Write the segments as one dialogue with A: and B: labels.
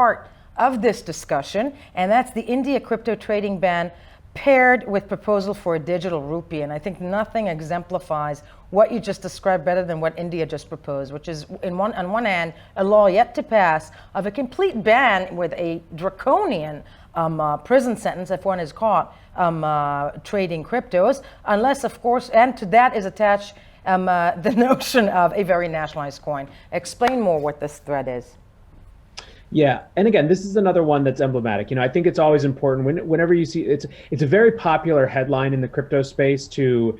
A: part of this discussion, and that's the India crypto trading ban paired with proposal for a digital rupee. And I think nothing exemplifies what you just described better than what India just proposed, which is on one hand, a law yet to pass of a complete ban with a draconian prison sentence if one is caught trading cryptos, unless, of course, and to that is attached the notion of a very nationalized coin. Explain more what this threat is.
B: Yeah, and again, this is another one that's emblematic. I think it's always important whenever you see it's a very popular headline in the crypto space to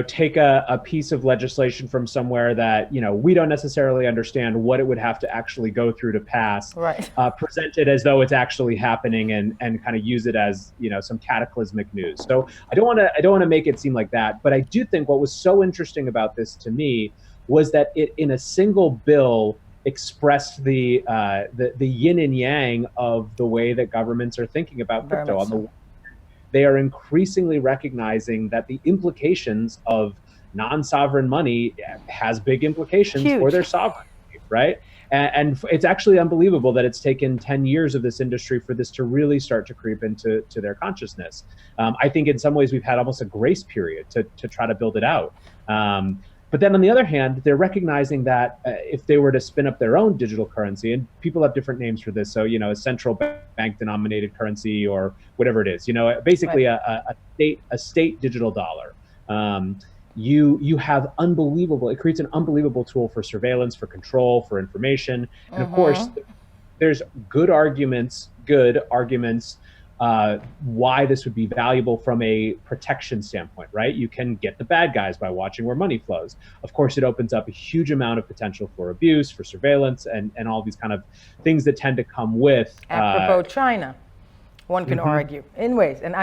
B: take a piece of legislation from somewhere that we don't necessarily understand what it would have to actually go through to pass,
A: right?
B: Present it as though it's actually happening and kind of use it as some cataclysmic news. So I don't want to make it seem like that, but I do think what was so interesting about this to me was that it in a single bill expressed the yin and yang of the way that governments are thinking about crypto. They are increasingly recognizing that the implications of non-sovereign money has big implications for their sovereignty, right? And it's actually unbelievable that it's taken 10 years of this industry for this to really start to creep into their consciousness. I think in some ways we've had almost a grace period to try to build it out. But then on the other hand, they're recognizing that if they were to spin up their own digital currency, and people have different names for this, so a central bank denominated currency or whatever it is, basically a state digital dollar. You have it creates an unbelievable tool for surveillance, for control, for information, and of course, there's good arguments why this would be valuable from a protection standpoint, right? You can get the bad guys by watching where money flows. Of course, it opens up a huge amount of potential for abuse, for surveillance, and all these kind of things that tend to come with.
A: Apropos China, one can argue in ways. And